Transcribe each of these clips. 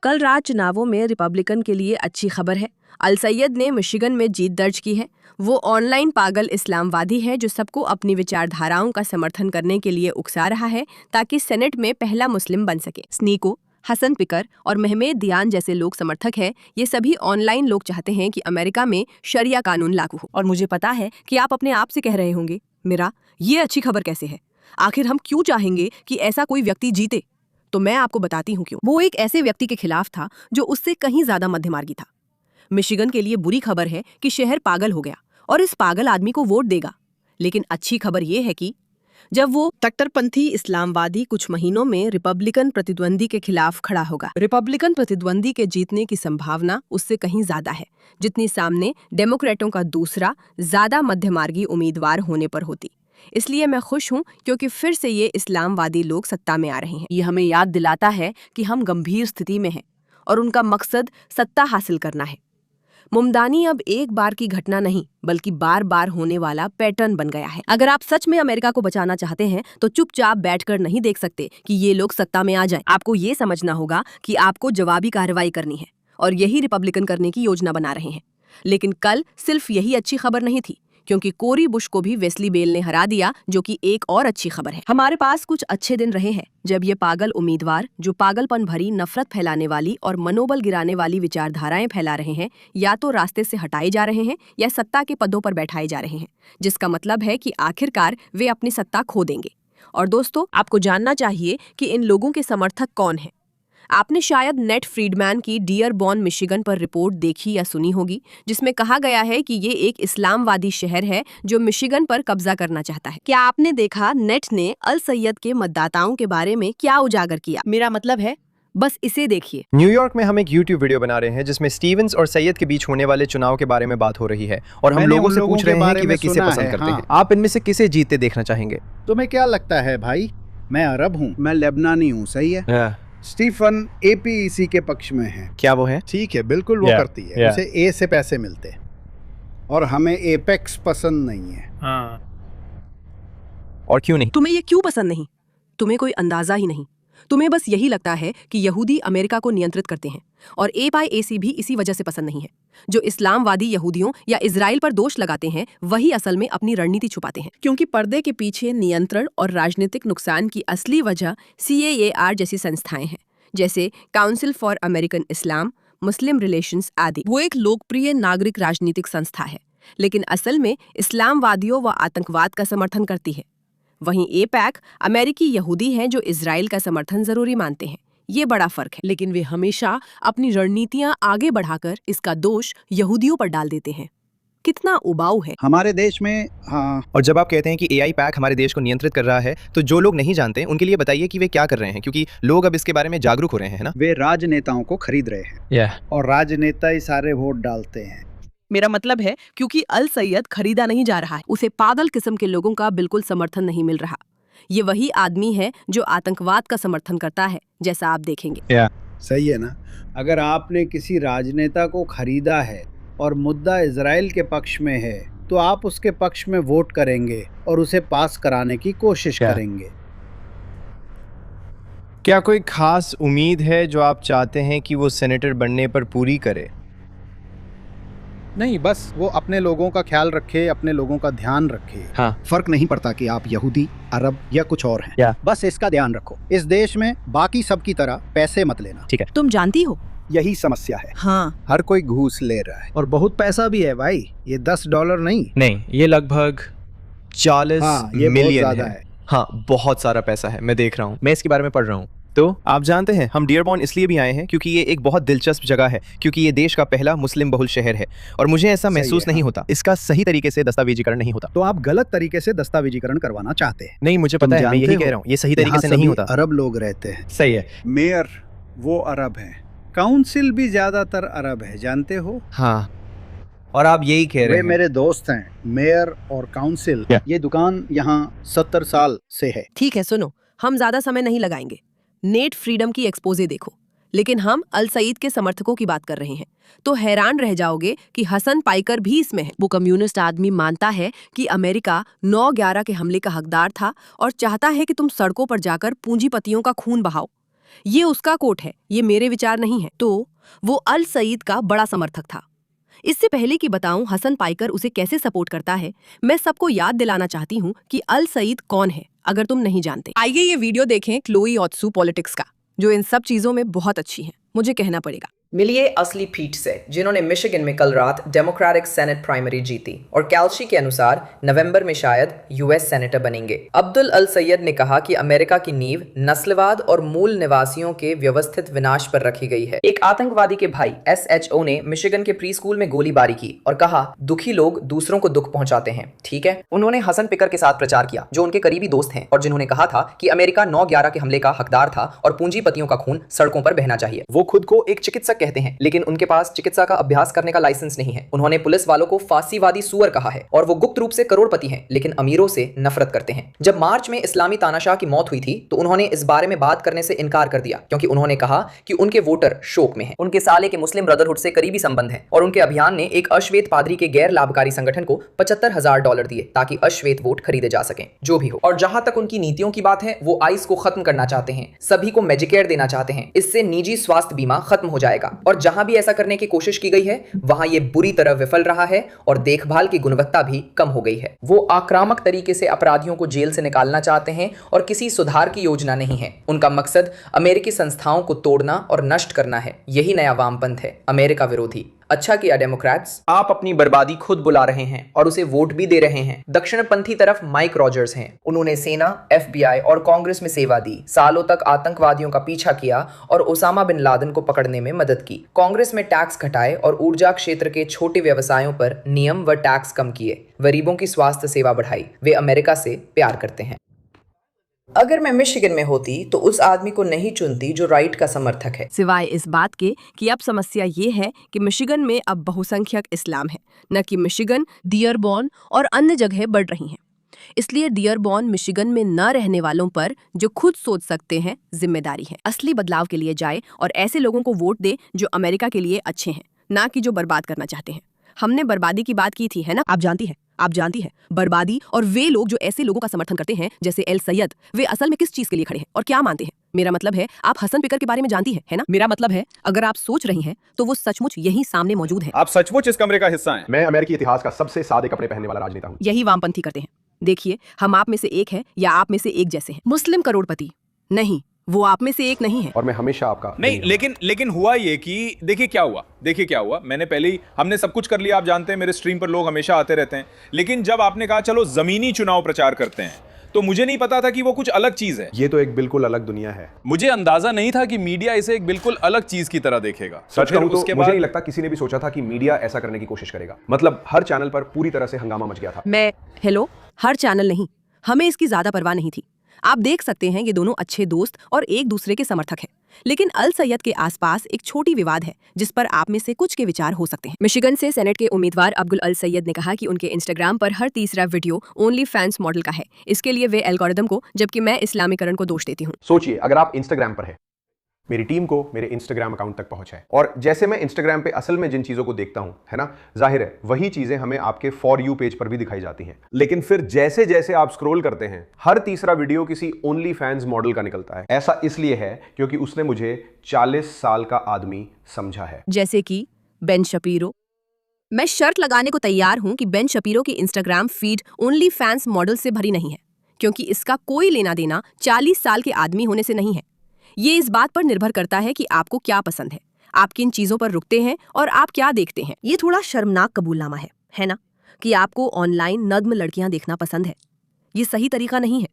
कल रात चुनावों में रिपब्लिकन के लिए अच्छी खबर है। अल सैयद ने मिशिगन में जीत दर्ज की है। वो ऑनलाइन पागल इस्लामवादी है जो सबको अपनी विचारधाराओं का समर्थन करने के लिए उकसा रहा है ताकि सेनेट में पहला मुस्लिम बन सके। स्नीको, हसन पिकर और महमेद दियान जैसे लोग समर्थक हैं। ये सभी ऑनलाइन लोग चाहते हैं कि अमेरिका में शरिया कानून लागू हो। और मुझे पता है कि आप अपने आप से कह रहे होंगे, मेरा ये अच्छी खबर कैसे है? आखिर हम क्यों चाहेंगे कि ऐसा कोई व्यक्ति जीते? तो मैं आपको बताती हूँ क्यों। वो एक ऐसे व्यक्ति के खिलाफ था जो उससे कहीं ज्यादा मध्यमार्गी था। मिशिगन के लिए बुरी खबर है कि शहर पागल हो गया और इस पागल आदमी को वोट देगा। लेकिन अच्छी खबर ये है कि जब वो कट्टरपंथी इस्लामवादी कुछ महीनों में रिपब्लिकन प्रतिद्वंदी के खिलाफ खड़ा होगा। रिपब्लिकन प्रतिद्वंदी के जीतने की संभावना उससे कहीं ज्यादा है जितनी सामने डेमोक्रेटों का दूसरा ज्यादा मध्यमार्गी उम्मीदवार होने पर होती। इसलिए मैं खुश हूं क्योंकि फिर से ये इस्लामवादी लोग सत्ता में आ रहे हैं। ये हमें याद दिलाता है कि हम गंभीर स्थिति में हैं और उनका मकसद सत्ता हासिल करना है। मुमदानी अब एक बार की घटना नहीं बल्कि बार बार होने वाला पैटर्न बन गया है। अगर आप सच में अमेरिका को बचाना चाहते हैं तो चुपचाप बैठकर नहीं देख सकते कि ये लोग सत्ता में आ जाएं। आपको ये समझना होगा कि आपको जवाबी कार्रवाई करनी है और यही रिपब्लिकन करने की योजना बना रहे हैं। लेकिन कल सिर्फ यही अच्छी खबर नहीं थी क्योंकि कोरी बुश को भी वेस्ली बेल ने हरा दिया, जो कि एक और अच्छी खबर है। हमारे पास कुछ अच्छे दिन रहे हैं जब ये पागल उम्मीदवार जो पागलपन भरी नफरत फैलाने वाली और मनोबल गिराने वाली विचारधाराएं फैला रहे हैं या तो रास्ते से हटाए जा रहे हैं या सत्ता के पदों पर बैठाए जा रहे हैं, जिसका मतलब है कि आखिरकार वे अपनी सत्ता खो देंगे। और दोस्तों, आपको जानना चाहिए कि इन लोगों के समर्थक कौन हैं। आपने शायद नेट फ्रीडमैन की डियरबॉर्न मिशिगन पर रिपोर्ट देखी या सुनी होगी, जिसमें कहा गया है कि ये एक इस्लामवादी शहर है जो मिशिगन पर कब्जा करना चाहता है। क्या आपने देखा नेट ने अल सैयद के मतदाताओं के बारे में क्या उजागर किया? मेरा मतलब है, बस इसे देखिए। न्यूयॉर्क में हम एक YouTube वीडियो बना रहे हैं जिसमें स्टीवंस और सैयद के बीच होने वाले चुनाव के बारे में बात हो रही है और हम लोगों से पूछ रहे हैं कि वे किसे पसंद करते हैं। आप इनमें से किसे जीतते देखना चाहेंगे? तुम्हें क्या लगता है भाई? मैं अरब हूँ, मैं लेबनानी हूँ, सही है? स्टीफन APEC के पक्ष में है। क्या वो है? ठीक है, बिल्कुल वो करती है। उसे A से पैसे मिलते और हमें एपेक्स पसंद नहीं है। और क्यों नहीं? तुम्हें ये क्यों पसंद नहीं? तुम्हें कोई अंदाजा ही नहीं। तुम्हें बस यही लगता है कि यहूदी अमेरिका को नियंत्रित करते हैं और APEC भी इसी वजह से पसंद नहीं है। जो इस्लामवादी यहूदियों या इजराइल पर दोष लगाते हैं वही असल में अपनी रणनीति छुपाते हैं, क्योंकि पर्दे के पीछे नियंत्रण और राजनीतिक नुकसान की असली वजह CAAR जैसी संस्थाएं हैं, जैसे council for American Islam, Muslim relations आदि। वो एक लोकप्रिय नागरिक राजनीतिक संस्था है, लेकिन असल में इस्लामवादियों व आतंकवाद का समर्थन करती है। वहीं APEC अमेरिकी यहूदी हैं जो इजराइल का समर्थन जरूरी मानते हैं। ये बड़ा फर्क है, लेकिन वे हमेशा अपनी रणनीतियां आगे बढ़ाकर इसका दोष यहूदियों पर डाल देते हैं। कितना उबाऊ है हमारे देश में। हाँ, और जब आप कहते हैं कि AIPAC हमारे देश को नियंत्रित कर रहा है तो जो लोग नहीं जानते उनके लिए बताइए कि वे क्या कर रहे हैं, क्योंकि लोग अब इसके बारे में जागरूक हो रहे हैं ना। वे राजनेताओं को खरीद रहे हैं और राजनेता ही सारे वोट डालते हैं। मेरा मतलब है, क्योंकि अल सैयद खरीदा नहीं जा रहा है, उसे पागल किस्म के लोगों का बिल्कुल समर्थन नहीं मिल रहा। ये वही आदमी है जो आतंकवाद का समर्थन करता है, जैसा आप देखेंगे। सही है ना? अगर आपने किसी राजनेता को खरीदा है और मुद्दा इजराइल के पक्ष में है तो आप उसके पक्ष में वोट करेंगे और उसे पास कराने की कोशिश करेंगे। क्या कोई खास उम्मीद है जो आप चाहते हैं कि वो सेनेटर बनने पर पूरी करे? नहीं, बस वो अपने लोगों का ख्याल रखे, अपने लोगों का ध्यान रखे। हाँ। फर्क नहीं पड़ता कि आप यहूदी, अरब या कुछ और हैं। बस इसका ध्यान रखो, इस देश में बाकी सब की तरह पैसे मत लेना। ठीक है। तुम जानती हो, यही समस्या है। हाँ, हर कोई घूस ले रहा है और बहुत पैसा भी है भाई। ये $10 नहीं, ये लगभग 40 ये मिलियन बहुत ज्यादा है। हाँ, बहुत सारा पैसा है। मैं देख रहा हूँ, मैं इसके बारे में पढ़ रहा हूँ। तो आप जानते हैं हम डियरबॉर्न इसलिए भी आए हैं क्योंकि ये एक बहुत दिलचस्प जगह है, क्योंकि ये देश का पहला मुस्लिम बहुल शहर है और मुझे ऐसा महसूस नहीं होता इसका सही तरीके से दस्तावेजीकरण नहीं होता। तो आप गलत तरीके से दस्तावेजीकरण करवाना चाहते हैं। नहीं, मुझे पता है, मैं यही कह रहा हूँ, ये सही तरीके से नहीं होता। अरब लोग रहते हैं। सही है। मेयर वो अरब है, काउंसिल भी ज्यादातर अरब है, जानते हो? हाँ, और आप यही कह रहे हैं। वे मेरे दोस्त हैं, मेयर और काउंसिल। ये दुकान यहाँ 70 साल से है। ठीक है, सुनो, हम ज्यादा समय नहीं लगाएंगे। नेट फ्रीडम की एक्सपोजे देखो, लेकिन हम अल सईद के समर्थकों की बात कर रहे हैं तो हैरान रह जाओगे कि हसन पाइकर भी इसमें है। वो कम्युनिस्ट आदमी मानता है कि अमेरिका 9/11 के हमले का हकदार था और चाहता है कि तुम सड़कों पर जाकर पूंजीपतियों का खून बहाओ। ये उसका कोट है, ये मेरे विचार नहीं है। तो वो अल सईद का बड़ा समर्थक था। इससे पहले कि बताऊं हसन पाइकर उसे कैसे सपोर्ट करता है, मैं सबको याद दिलाना चाहती हूं कि अल सईद कौन है, अगर तुम नहीं जानते। आइए ये वीडियो देखें क्लोई ओत्सु पॉलिटिक्स का, जो इन सब चीजों में बहुत अच्छी है, मुझे कहना पड़ेगा। मिलिए असली पीठ से जिन्होंने मिशिगन में कल रात डेमोक्रेटिक सेनेट प्राइमरी जीती और कैल्शी के अनुसार नवंबर में शायद यूएस सेनेटर बनेंगे। अब्दुल अल सैयद ने कहा कि अमेरिका की नींव नस्लवाद और मूल निवासियों के व्यवस्थित विनाश पर रखी गई है। एक आतंकवादी के भाई SHO ने मिशिगन के प्री स्कूल में गोलीबारी की और कहा, दुखी लोग दूसरों को दुख पहुंचाते हैं, ठीक है। उन्होंने हसन पिकर के साथ प्रचार किया, जो उनके करीबी दोस्त हैं और जिन्होंने कहा था कि अमेरिका 9/11 के हमले का हकदार था और पूंजीपतियों का खून सड़कों पर बहना चाहिए। वो खुद को एक चिकित्सक कहते हैं, लेकिन उनके पास चिकित्सा का अभ्यास करने का लाइसेंस नहीं है। उन्होंने पुलिस वालों को फांसीवादी सुअर कहा है और वो गुप्त रूप से करोड़पति हैं, लेकिन अमीरों से नफरत करते हैं। जब मार्च में इस्लामी तानाशाह की मौत हुई थी तो उन्होंने इस बारे में बात करने से इनकार कर दिया, क्योंकि उन्होंने कहा कि उनके वोटर शोक में हैं। उनके साले के मुस्लिम ब्रदरहुड से करीबी संबंध है और उनके अभियान ने एक अश्वेत पादरी के गैर लाभकारी संगठन को $75,000 दिए ताकि अश्वेत वोट खरीदे जा सकें। जो भी हो, और जहां तक उनकी नीतियों की बात है, वो आइस को खत्म करना चाहते हैं, सभी को मेडिकेयर देना चाहते हैं। इससे निजी स्वास्थ्य बीमा खत्म हो जाएगा और जहां भी ऐसा करने की कोशिश की गई है वहां ये बुरी तरह विफल रहा है और देखभाल की गुणवत्ता भी कम हो गई है। वो आक्रामक तरीके से अपराधियों को जेल से निकालना चाहते हैं और किसी सुधार की योजना नहीं है। उनका मकसद अमेरिकी संस्थाओं को तोड़ना और नष्ट करना है। यही नया वामपंथ है, अमेरिका विरोधी। अच्छा किया डेमोक्रेट्स, आप अपनी बर्बादी खुद बुला रहे हैं और उसे वोट भी दे रहे हैं। दक्षिणपंथी तरफ माइक रॉजर्स हैं। उन्होंने सेना, FBI और कांग्रेस में सेवा दी, सालों तक आतंकवादियों का पीछा किया और ओसामा बिन लादेन को पकड़ने में मदद की। कांग्रेस में टैक्स घटाए और ऊर्जा क्षेत्र के छोटे व्यवसायों पर नियम व टैक्स कम किए। गरीबों की स्वास्थ्य सेवा बढ़ाई। वे अमेरिका से प्यार करते हैं। अगर मैं मिशिगन में होती तो उस आदमी को नहीं चुनती जो राइट का समर्थक है। सिवाय इस बात के कि अब समस्या ये है कि मिशिगन में अब बहुसंख्यक इस्लाम है, न कि मिशिगन, डियरबॉर्न और अन्य जगह बढ़ रही हैं। इसलिए डियरबॉर्न मिशिगन में न रहने वालों पर, जो खुद सोच सकते हैं, जिम्मेदारी है। असली बदलाव के लिए जाए और ऐसे लोगों को वोट दे जो अमेरिका के लिए अच्छे हैं, ना कि जो बर्बाद करना चाहते हैं। हमने बर्बादी की बात की थी, है ना? आप जानती है बर्बादी, और वे लोग जो ऐसे लोगों का समर्थन करते हैं जैसे एल सैयद, वे असल में किस चीज के लिए खड़े हैं और क्या मानते हैं। मेरा मतलब है आप हसन पिकर के बारे में जानती है ना? मेरा मतलब है अगर आप सोच रही हैं तो वो सचमुच यही सामने मौजूद है। आप सचमुच इस कमरे का हिस्सा हैं। मैं अमेरिकी इतिहास का सबसे सादे कपड़े पहनने वाला राजनेता हूँ। यही वामपंथी करते हैं। देखिए, हम आप में से एक है या आप में से एक जैसे हैं। मुस्लिम करोड़पति नहीं, वो आप में से एक नहीं है। और मैं हमेशा आपका नहीं, लेकिन हुआ ये कि देखिए क्या हुआ। मैंने पहले ही, हमने सब कुछ कर लिया। आप जानते हैं मेरे स्ट्रीम पर लोग हमेशा आते रहते हैं, लेकिन जब आपने कहा चलो जमीनी चुनाव प्रचार करते हैं, तो मुझे नहीं पता था कि वो कुछ अलग चीज है। ये तो एक बिल्कुल अलग दुनिया है। मुझे अंदाजा नहीं था कि मीडिया इसे एक बिल्कुल अलग चीज की तरह देखेगा। सच कहूं तो मुझे नहीं लगता किसी ने भी सोचा था कि मीडिया ऐसा करने की कोशिश करेगा। मतलब हर चैनल पर पूरी तरह से हंगामा मच गया था। हर चैनल नहीं, हमें इसकी ज्यादा परवाह नहीं थी। आप देख सकते हैं ये दोनों अच्छे दोस्त और एक दूसरे के समर्थक हैं। लेकिन अल सैयद के आसपास एक छोटी विवाद है जिस पर आप में से कुछ के विचार हो सकते हैं। मिशिगन से सेनेट के उम्मीदवार अब्दुल अल सैयद ने कहा कि उनके इंस्टाग्राम पर हर तीसरा वीडियो ओनली फैंस मॉडल का है। इसके लिए वे एल्गोरिदम को, जबकि मैं इस्लामीकरण को दोष देती हूँ। सोचिए, अगर आप इंस्टाग्राम पर है, मेरी टीम को मेरे इंस्टाग्राम अकाउंट तक पहुंच है, और जैसे मैं इंस्टाग्राम पे असल में जिन चीजों को देखता हूं, है ना, जाहिर है वही चीजें हमें आपके फॉर यू पेज पर भी दिखाई जाती हैं। लेकिन फिर जैसे जैसे आप स्क्रॉल करते हैं, हर तीसरा वीडियो किसी ओनली फैंस मॉडल का निकलता है। ऐसा इसलिए है क्योंकि उसने मुझे 40 साल का आदमी समझा है। जैसे कि बेन शपीरो। मैं शर्त लगाने को तैयार हूं कि बेन शपीरो की Instagram feed only fans model से भरी नहीं है, क्योंकि इसका कोई लेना देना 40 साल के आदमी होने से नहीं है। ये इस बात पर निर्भर करता है कि आपको क्या पसंद है, आप किन चीजों पर रुकते हैं और आप क्या देखते हैं। ये थोड़ा शर्मनाक कबूलनामा है ना, कि आपको ऑनलाइन नग्न लड़कियां देखना पसंद है। ये सही तरीका नहीं है।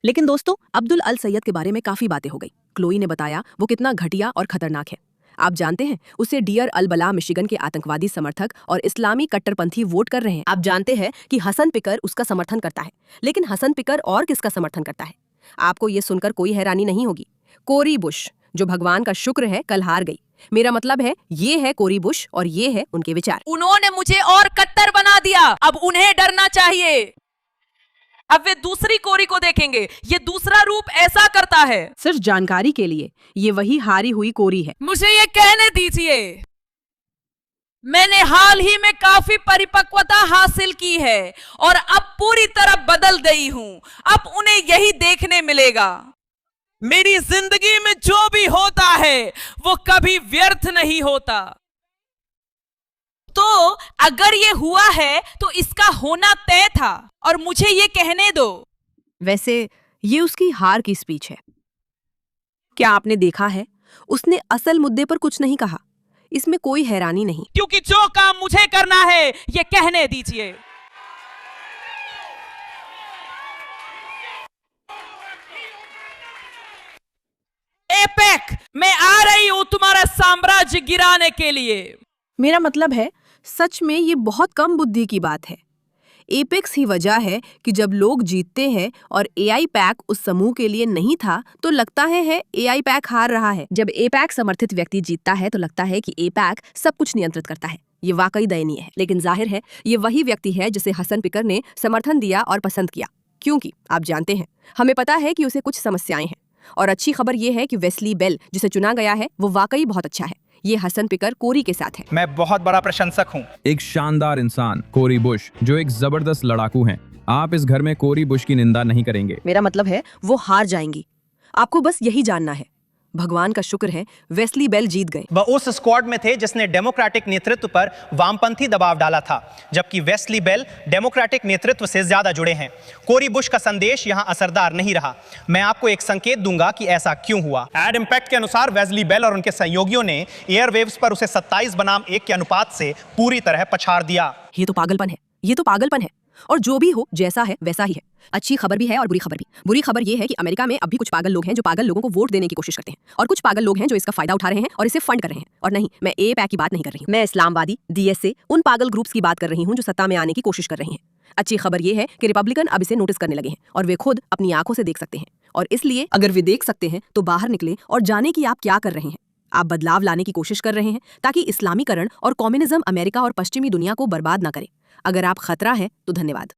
लेकिन दोस्तों, अब्दुल अल सैयद के बारे में काफी बातें हो गई। क्लोई ने बताया वो कितना घटिया और खतरनाक है। आप जानते हैं उसे डियर अल बला मिशिगन के आतंकवादी समर्थक और इस्लामी कट्टरपंथी वोट कर रहे हैं। आप जानते हैं कि हसन पिकर उसका समर्थन करता है, लेकिन हसन पिकर और किसका समर्थन करता है? आपको ये सुनकर कोई हैरानी नहीं होगी। कोरी बुश, जो भगवान का शुक्र है कल हार गई। मेरा मतलब है ये है कोरी बुश और ये है उनके विचार। उन्होंने मुझे और कट्टर बना दिया, अब उन्हें डरना चाहिए। अब वे दूसरी कोरी को देखेंगे। ये दूसरा रूप ऐसा करता है। सिर्फ जानकारी के लिए, ये वही हारी हुई कोरी है। मुझे ये कहने दीजिए, मैंने हाल ही में काफी परिपक्वता हासिल की है और अब पूरी तरह बदल गई हूं। अब उन्हें यही देखने मिलेगा। मेरी जिंदगी में जो भी होता है वो कभी व्यर्थ नहीं होता। तो अगर ये हुआ है तो इसका होना तय था, और मुझे ये कहने दो। वैसे ये उसकी हार की स्पीच है। क्या आपने देखा है, उसने असल मुद्दे पर कुछ नहीं कहा। इसमें कोई हैरानी नहीं, क्योंकि जो काम मुझे करना है ये कहने दीजिए। एपेक, मैं आ रही हूं तुम्हारा साम्राज्य गिराने के लिए। मेरा मतलब है सच में ये बहुत कम बुद्धि की बात है। एपेक्स ही वजह है कि जब लोग जीतते हैं और एआई पैक उस समूह के लिए नहीं था तो लगता है एआई पैक हार रहा है। जब एपैक समर्थित व्यक्ति जीतता है तो लगता है कि एपैक सब कुछ नियंत्रित करता है। ये वाकई दयनीय है, लेकिन जाहिर है ये वही व्यक्ति है जिसे हसन पिकर ने समर्थन दिया और पसंद किया, क्योंकि आप जानते हैं हमें पता है कि उसे कुछ समस्याएं हैं। और अच्छी खबर यह है कि वेस्ली बेल जिसे चुना गया है वो वाकई बहुत अच्छा है। ये हसन पिकर कोरी के साथ है। मैं बहुत बड़ा प्रशंसक हूँ। एक शानदार इंसान कोरी बुश जो एक जबरदस्त लड़ाकू हैं। आप इस घर में कोरी बुश की निंदा नहीं करेंगे। मेरा मतलब है वो हार जाएंगी। आपको बस यही जानना है। भगवान का शुक्र है वेस्ली बेल जीत गए। वह उस स्क्वाड में थे जिसने डेमोक्रेटिक नेतृत्व पर वामपंथी दबाव डाला था, जबकि वेस्ली बेल डेमोक्रेटिक नेतृत्व से ज्यादा जुड़े हैं। कोरी बुश का संदेश यहां असरदार नहीं रहा। मैं आपको एक संकेत दूंगा कि ऐसा क्यों हुआ। एड इम्पैक्ट के अनुसार वेस्ली बेल और उनके सहयोगियों ने एयरवेव्स पर उसे 27 बनाम 1 के अनुपात से पूरी तरह पछाड़ दिया। ये तो पागलपन है, ये तो पागलपन है। और जो भी हो, जैसा है वैसा ही है। अच्छी खबर भी है और बुरी खबर भी। बुरी खबर ये है कि अमेरिका में अब भी कुछ पागल लोग हैं जो पागल लोगों को वोट देने की कोशिश करते हैं, और कुछ पागल लोग हैं जो इसका फायदा उठा रहे हैं और इसे फंड कर रहे हैं। और नहीं, मैं एपैक की बात नहीं कर रही हूँ। मैं इस्लामवादी डीएसए उन पागल ग्रुप्स की बात कर रही हूँ जो सत्ता में आने की कोशिश कर रहे हैं। अच्छी खबर ये है कि रिपब्लिकन अब इसे नोटिस करने लगे हैं और वे खुद अपनी आंखों से देख सकते हैं। और इसलिए अगर वे देख सकते हैं तो बाहर निकले और जाने कि आप क्या कर रहे हैं। आप बदलाव लाने की कोशिश कर रहे हैं ताकि इस्लामीकरण और कम्युनिज्म अमेरिका और पश्चिमी दुनिया को बर्बाद ना करे। अगर आप खतरा है तो धन्यवाद।